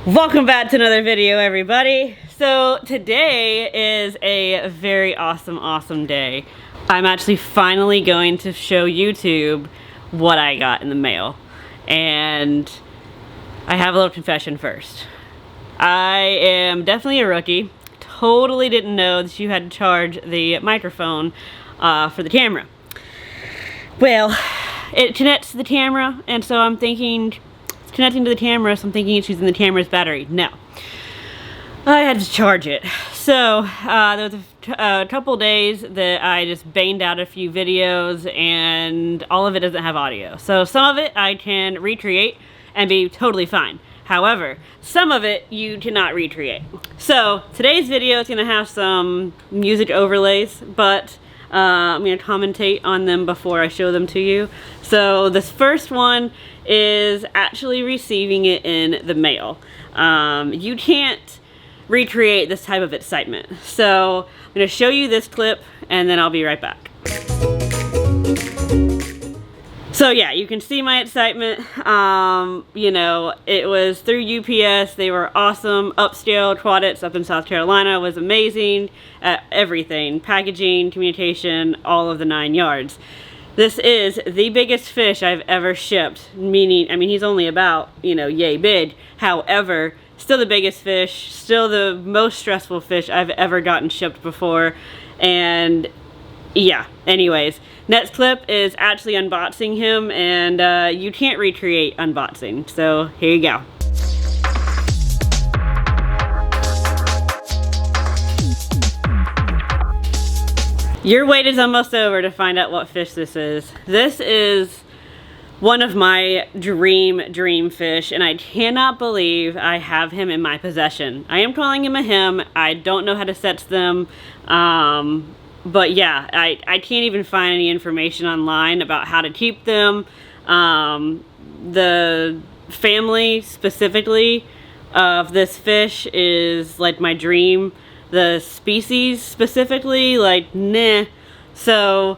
Welcome back to another video, everybody. So today is a very awesome day. I'm actually finally going to show YouTube what I got in the mail. And I have a little confession first. I am definitely a rookie. Totally didn't know that you had to charge the microphone for the camera. Well, it connects to the camera, and so I'm thinking it's connecting to the camera, so I'm thinking it's using the camera's battery. No. I had to charge it. So, there was a couple days that I just banged out a few videos, and all of it doesn't have audio. So some of it I can recreate and be totally fine. However, some of it you cannot recreate. So today's video is going to have some music overlays, but I'm going to commentate on them before I show them to you. So this first one is actually receiving it in the mail. You can't recreate this type of excitement. So I'm going to show you this clip and then I'll be right back. So yeah, you can see my excitement. You know, it was through UPS. They were awesome. Upscale Aqutics up in South Carolina was amazing at everything. Packaging, communication, all of the 9 yards. This is the biggest fish I've ever shipped. Meaning, I mean, he's only about, you know, yay big. However, still the biggest fish, still the most stressful fish I've ever gotten shipped before. And yeah, anyways, next clip is actually unboxing him, and you can't recreate unboxing, so here you go. Your wait is almost over to find out what fish this is. This is one of my dream fish, and I cannot believe I have him in my possession. I am calling him a him. I don't know how to set them. But yeah, I can't even find any information online about how to keep them. The family specifically of this fish is like my dream. The species specifically, like, nah. So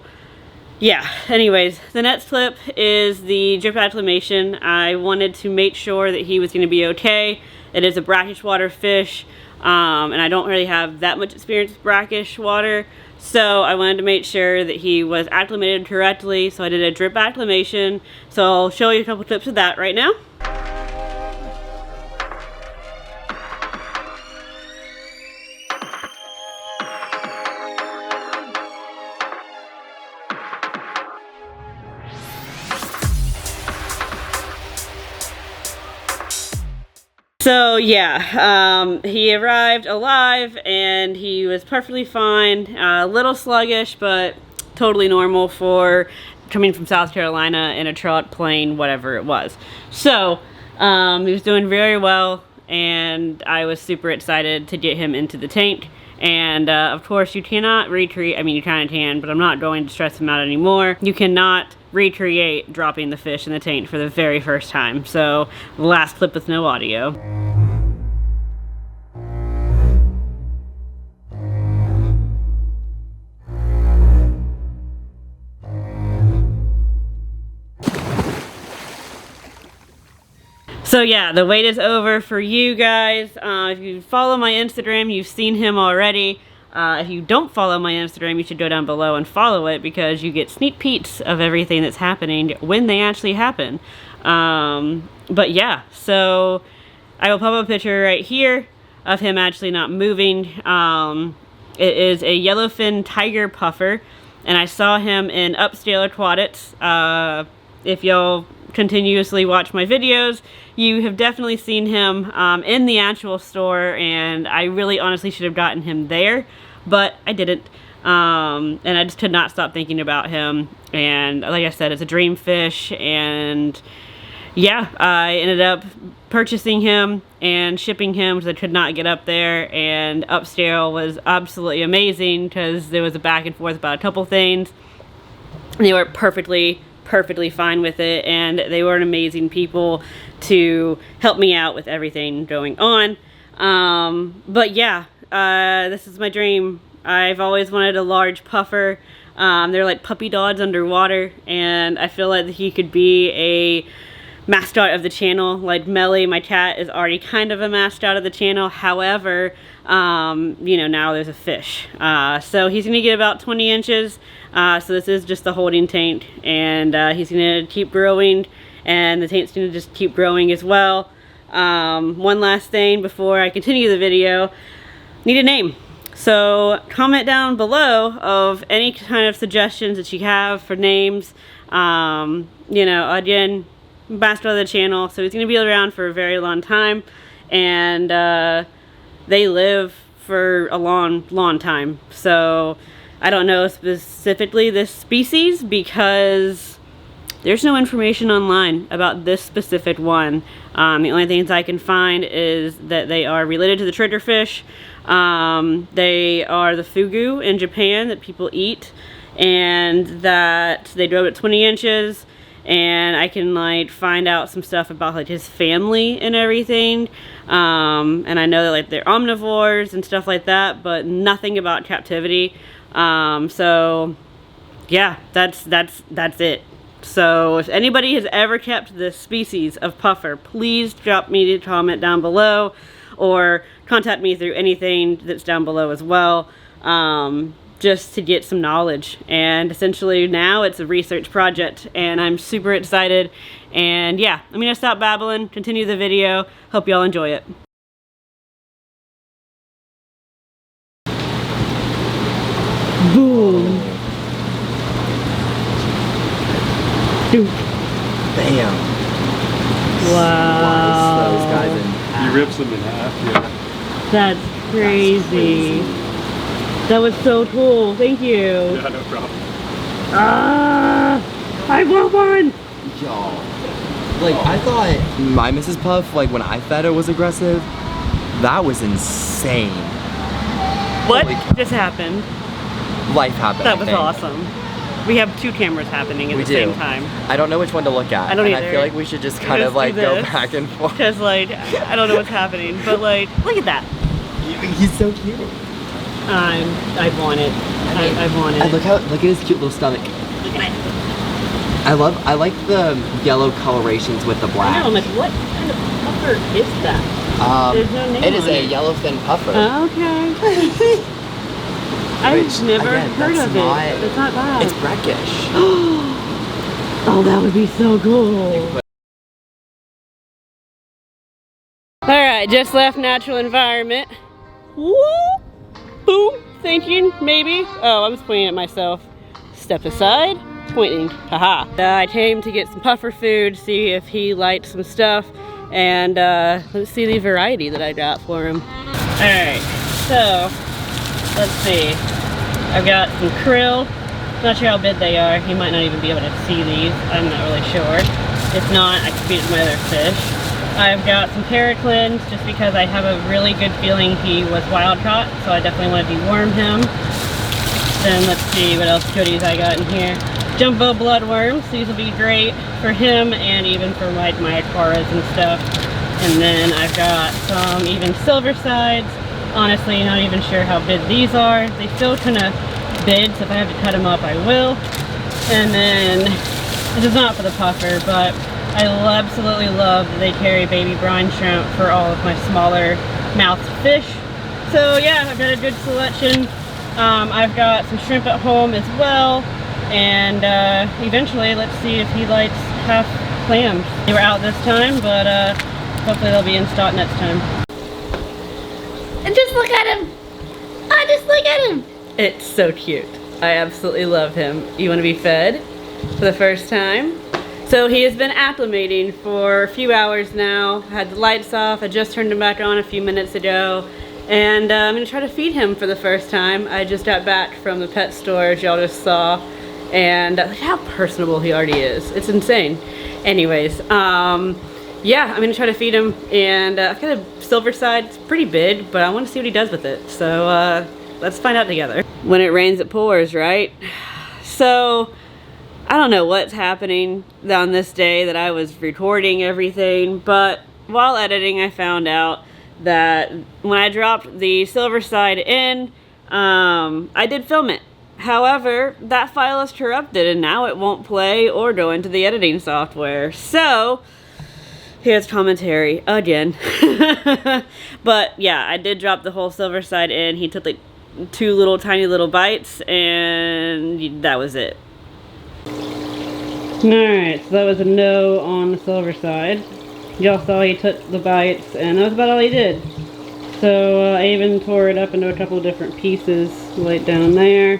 yeah, anyways, the next clip is the drip acclimation. I wanted to make sure that he was going to be okay. It is a brackish water fish, and I don't really have that much experience with brackish water. So I wanted to make sure that he was acclimated correctly, so I did a drip acclimation. So I'll show you a couple clips of that right now. So yeah, he arrived alive and he was perfectly fine, a little sluggish, but totally normal for coming from South Carolina in a truck, plane, whatever it was. So he was doing very well, and I was super excited to get him into the tank. And of course you cannot recreate, I mean you kind of can, but I'm not going to stress him out anymore. You cannot recreate dropping the fish in the tank for the very first time. So the last clip with no audio. So yeah, the wait is over for you guys. If you follow my Instagram, you've seen him already. If you don't follow my Instagram, you should go down below and follow it, because you get sneak peeks of everything that's happening when they actually happen. But yeah, so I will pop up a picture right here of him actually not moving. It is a yellowfin tiger puffer, and I saw him in Upscale Aqutics. If y'all continuously watch my videos, you have definitely seen him in the actual store, and I really honestly should have gotten him there, but I didn't. And I just could not stop thinking about him, and like I said, it's a dream fish. And yeah, I ended up purchasing him and shipping him because I could not get up there, and Upscale was absolutely amazing because there was a back and forth about a couple things. They were perfectly fine with it, and they were an amazing people to help me out with everything going on. But yeah, this is my dream. I've always wanted a large puffer. They're like puppy dogs underwater, and I feel like he could be a mascot of the channel. Like Melly, my cat, is already kind of a mascot of the channel. However, you know, now there's a fish. So he's gonna get about 20 inches. So this is just the holding tank, and he's gonna keep growing, and the tank's gonna just keep growing as well. One last thing before I continue the video, need a name. So comment down below of any kind of suggestions that you have for names. You know, again, mascot of the channel, so he's gonna be around for a very long time, and they live for a long time. So I don't know specifically this species because there's no information online about this specific one. The only things I can find is that they are related to the triggerfish. They are the fugu in Japan that people eat, and that they grow at 20 inches. And I can like find out some stuff about like his family and everything. And I know that like they're omnivores and stuff like that, but nothing about captivity. So yeah, that's it. So if anybody has ever kept this species of puffer, please drop me a comment down below, or contact me through anything that's down below as well, just to get some knowledge. And essentially now it's a research project, and I'm super excited. And yeah, I'm gonna stop babbling, continue the video. Hope y'all enjoy it. Boom. Dude. Bam. Wow. Slice those guys in half. He rips them in half, yeah. That's crazy. That was so cool. Thank you. Yeah, no problem. I want one. Y'all. Like, I thought my Mrs. Puff, like when I fed her, was aggressive. That was insane. What Holy cow. just happened? Life happened. That I was think. awesome. We have two cameras happening at the same time. I don't know which one to look at. I don't and either. I feel like we should just kind of Just like do go this. back and forth. Because like, I don't know what's happening, but like, look at that. He's so cute. I want it. I want it. And look at his cute little stomach. Look at it. I like the yellow colorations with the black. I know, I'm like, what kind of puffer is that? There's no name It is on a it. yellowfin puffer. Okay. I've Which, never again, heard that's of not- it. It's not bad. It's brackish. Oh, that would be so cool. Alright, just left natural environment. Woo! Boom! Thinking, maybe. Oh, I was pointing at myself. Step aside, pointing. Haha. I came to get some puffer food, see if he liked some stuff, and let's see the variety that I got for him. Alright, so let's see. I've got some krill. Not sure how big they are. He might not even be able to see these. I'm not really sure. If not, I can feed it to my other fish. I've got some paraclins just because I have a really good feeling he was wild caught, so I definitely want to deworm him. Then let's see what else goodies I got in here. Jumbo bloodworms. These will be great for him and even for like my aquaras and stuff. And then I've got some even silver sides. Honestly, not even sure how big these are. They feel kind of big, so if I have to cut them up, I will. And then, this is not for the puffer, but I absolutely love that they carry baby brine shrimp for all of my smaller mouthed fish. So yeah, I've got a good selection. I've got some shrimp at home as well. And eventually, let's see if he likes half clams. They were out this time, but hopefully they'll be in stock next time. And just look at him! Oh, just look at him! It's so cute. I absolutely love him. You want to be fed for the first time? So he has been acclimating for a few hours now. Had the lights off. I just turned him back on a few minutes ago. And I'm going to try to feed him for the first time. I just got back from the pet store, as y'all just saw. And look how personable he already is. It's insane. Anyways, yeah, I'm going to try to feed him. And I've got a silver side. It's pretty big, but I want to see what he does with it. So let's find out together. When it rains, it pours, right? So I don't know what's happening on this day that I was recording everything, but while editing, I found out that when I dropped the silver side in, I did film it. However, that file is corrupted and now it won't play or go into the editing software. So Here's commentary again. But yeah, I did drop the whole silver side in. He took like 2 little tiny little bites and that was it. Alright, so that was a no on the silver side. Y'all saw he took the bites and that was about all he did. So I even tore it up into a couple of different pieces right down there,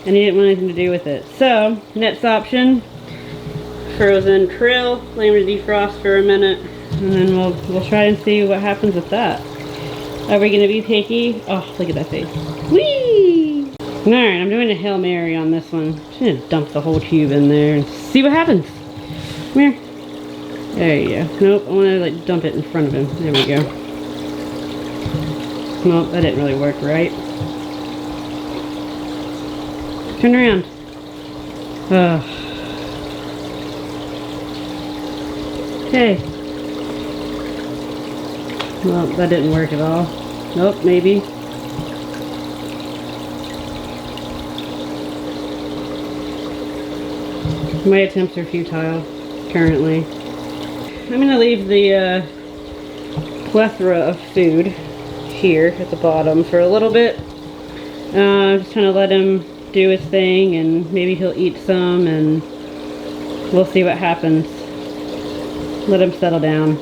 and he didn't want anything to do with it. So next option, frozen krill, let him defrost for a minute, and then we'll try and see what happens with that. Are we gonna be picky? Oh, look at that face. Whee! Alright, I'm doing a Hail Mary on this one. Just gonna dump the whole tube in there and see what happens. Come here. There you go. Nope, I wanna like dump it in front of him. There we go. Well, that didn't really work right. Turn around. Ugh. Okay. Well, that didn't work at all. Nope, maybe. My attempts are futile, currently. I'm gonna leave the plethora of food here at the bottom for a little bit. Just trying to let him do his thing, and maybe he'll eat some, and we'll see what happens. Let him settle down.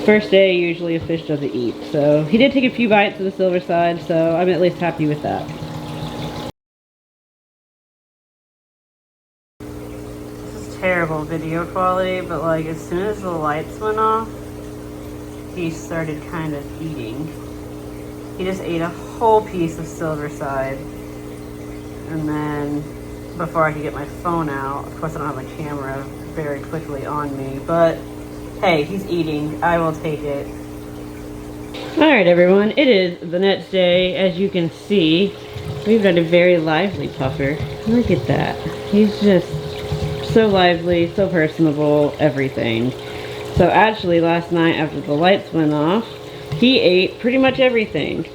First day, usually a fish doesn't eat, so he did take a few bites of the silver side, so I'm at least happy with that. This is terrible video quality, but like as soon as the lights went off, he started kind of eating. He just ate a whole piece of silver side, and then before I could get my phone out, of course I don't have my camera very quickly on me, but hey, he's eating. I will take it. Alright everyone, it is the next day. As you can see, we've got a very lively puffer. Look at that. He's just so lively, so personable, everything. So actually last night after the lights went off, he ate pretty much everything.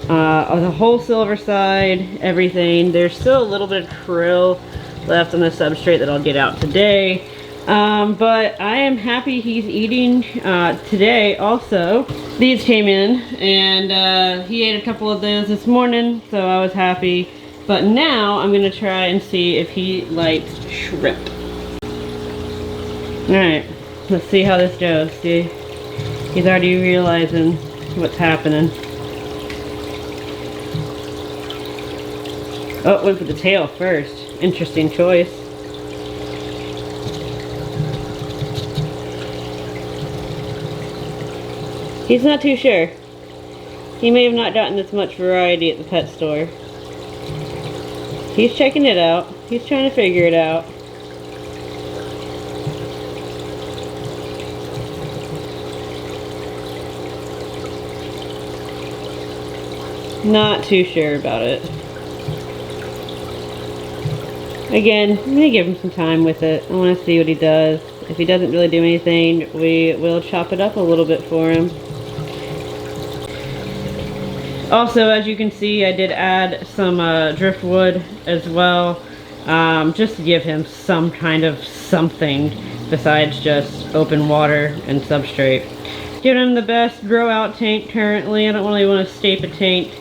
The whole silver side, everything. There's still a little bit of krill left on the substrate that I'll get out today. But I am happy he's eating today also. These came in and he ate a couple of those this morning, so I was happy. But now I'm going to try and see if he likes shrimp. Alright, let's see how this goes. See, he's already realizing what's happening. Oh, went for the tail first. Interesting choice. He's not too sure. He may have not gotten this much variety at the pet store. He's checking it out. He's trying to figure it out. Not too sure about it. Again, I'm gonna give him some time with it. I want to see what he does. If he doesn't really do anything, we will chop it up a little bit for him. Also, as you can see, I did add some driftwood as well, just to give him some kind of something besides just open water and substrate. Giving him the best grow out tank currently. I don't really want to stape a tank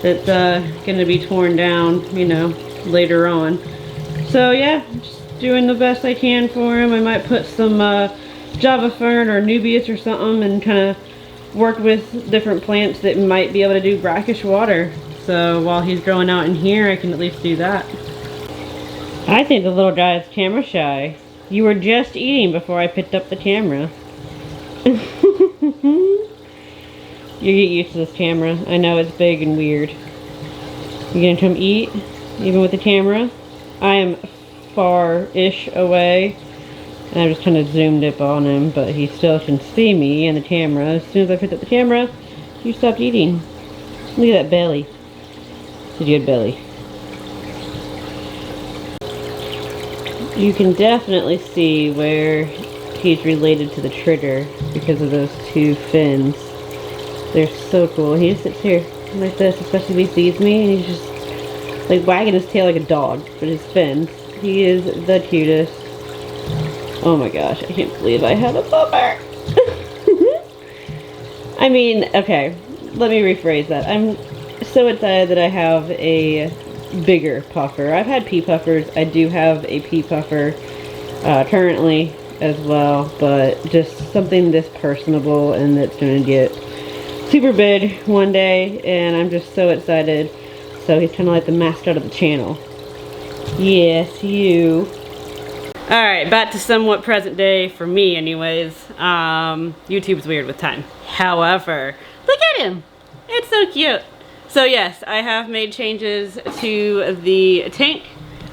that's going to be torn down, you know, later on. So yeah, just doing the best I can for him. I might put some Java fern or Nubius or something and kind of work with different plants that might be able to do brackish water. So while he's growing out in here, I can at least do that. I think the little guy is camera shy. You were just eating before I picked up the camera. You get used to this camera. I know it's big and weird. You gonna come eat, even with the camera? I am far-ish away. And I just kind of zoomed up on him, but he still can see me in the camera. As soon as I picked up the camera, you stopped eating. Look at that belly. It's a good belly. You can definitely see where he's related to the trigger because of those 2 fins. They're so cool. He just sits here like this, especially if he sees me, and he's just like wagging his tail like a dog, but his fins. He is the cutest. Oh my gosh, I can't believe I had a pupper. I mean, okay, let me rephrase that. I'm so excited that I have a bigger puffer. I've had pea puffers. I do have a pea puffer currently as well, but just something this personable and that's going to get super big one day, and I'm just so excited. So he's kind of like the mascot of the channel. Yes, you. Alright, back to somewhat present day for me anyways. YouTube's weird with time. However, look at him! It's so cute! So yes, I have made changes to the tank.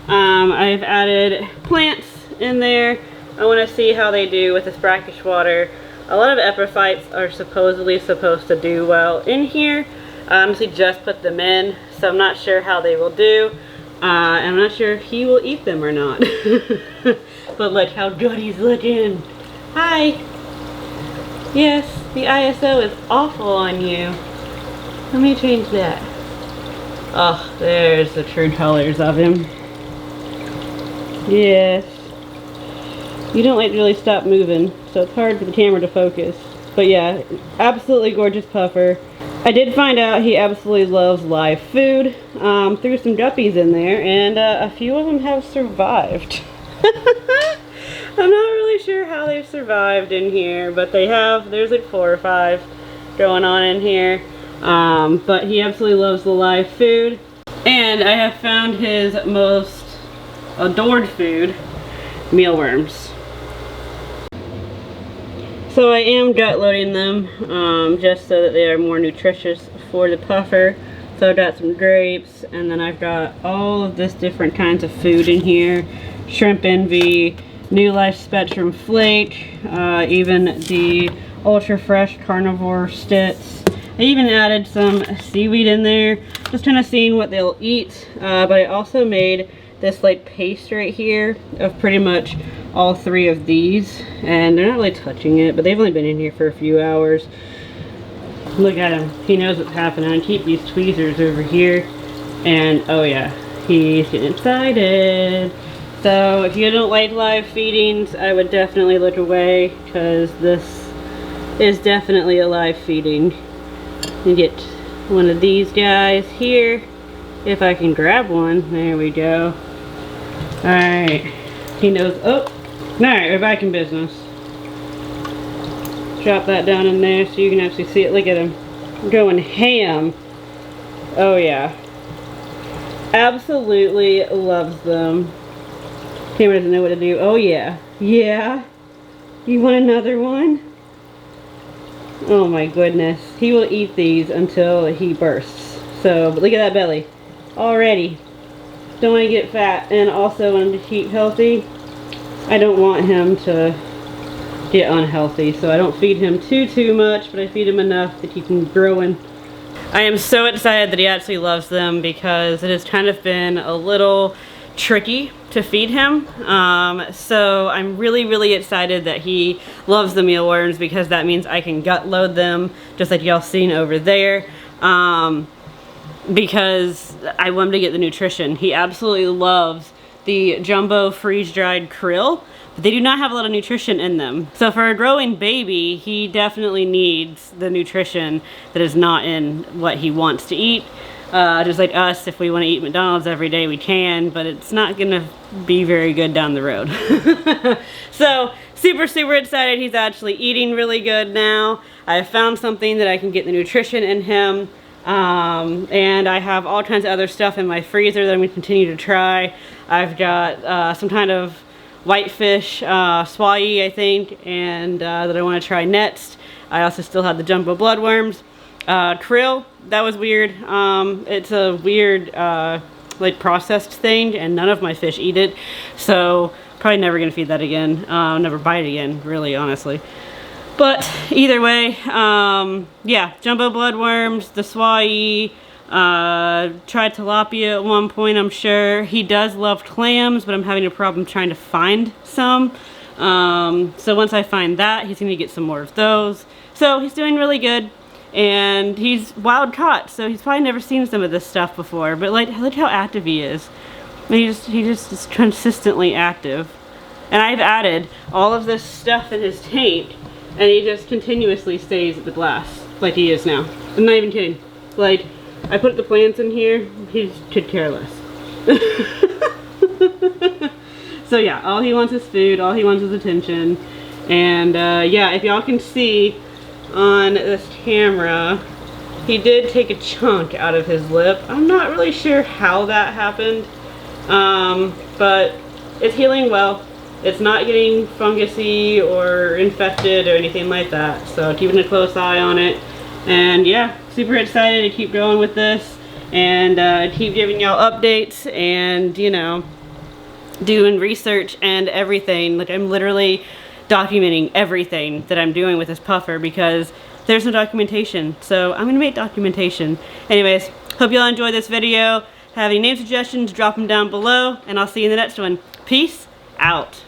I've added plants in there. I want to see how they do with this brackish water. A lot of epiphytes are supposedly supposed to do well in here. I honestly just put them in, so I'm not sure how they will do. I'm not sure if he will eat them or not. But look how good he's looking. Hi. Yes, the ISO is awful on you. Let me change that. Oh, there's the true colors of him. Yes. You don't like really stop moving, so it's hard for the camera to focus. But yeah, absolutely gorgeous puffer. I did find out he absolutely loves live food. Threw some guppies in there, and a few of them have survived. I'm not really sure how they've survived in here, but they have. There's like 4 or 5 going on in here. But he absolutely loves the live food. And I have found his most adored food, mealworms. So I am gut loading them just so that they are more nutritious for the puffer. So I've got some grapes, and then I've got all of this different kinds of food in here. Shrimp Envy, New Life Spectrum Flake, even the ultra fresh carnivore sticks. I even added some seaweed in there, just kind of seeing what they'll eat. But I also made this like paste right here of pretty much all 3 of these, and they're not really touching it, but they've only been in here for a few hours. Look at him, he knows what's happening. I keep these tweezers over here, and oh yeah, he's getting excited. So if you don't like live feedings, I would definitely look away, because this is definitely a live feeding. You get one of these guys here, if I can grab one. There we go. Alright, he knows. Oh, alright, we're back in business. Drop that down in there so you can actually see it. Look at him going ham. Oh yeah, absolutely loves them. Camera doesn't know what to do. Oh yeah, yeah. You want another one? Oh my goodness, he will eat these until he bursts. So, but look at that belly already. Don't want to get fat, and also want him to keep healthy. I don't want him to get unhealthy, so I don't feed him too much, but I feed him enough to keep him growing. I am so excited that he actually loves them, because it has kind of been a little tricky to feed him. So I'm really excited that he loves the mealworms, because that means I can gut load them, just like y'all seen over there. Because I want him to get the nutrition. He absolutely loves the jumbo freeze-dried krill, but they do not have a lot of nutrition in them. So for a growing baby, he definitely needs the nutrition that is not in what he wants to eat. Just like us, if we want to eat McDonald's every day, we can, but it's not gonna be very good down the road. So super excited. He's actually eating really good now. I've found something that I can get the nutrition in him. And I have all kinds of other stuff in my freezer that I'm going to continue to try. I've got some kind of whitefish, swai, I think, and that I want to try next. I also still have the jumbo bloodworms. Krill, that was weird. It's a weird like processed thing, and none of my fish eat it, so probably never going to feed that again. Never buy it again, really, honestly. But either way, yeah, jumbo bloodworms, the swai, tried tilapia at one point, I'm sure. He does love clams, but I'm having a problem trying to find some. So once I find that, he's going to get some more of those. So he's doing really good, and he's wild caught, so he's probably never seen some of this stuff before. But like, look how active he is. He just is consistently active. And I've added all of this stuff in his tank, and he just continuously stays at the glass. like he is now. I'm not even kidding. Like, I put the plants in here, he could care less. So yeah, all he wants is food, all he wants is attention. And yeah, if y'all can see on this camera, he did take a chunk out of his lip. I'm not really sure how that happened, but it's healing well. It's not getting fungusy or infected or anything like that. So keeping a close eye on it. And yeah, super excited to keep going with this and keep giving y'all updates and, you know, doing research and everything. Like, I'm literally documenting everything that I'm doing with this puffer because there's no documentation. So I'm gonna make documentation. Anyways, hope y'all enjoyed this video. Have any name suggestions, drop them down below, and I'll see you in the next one. Peace out.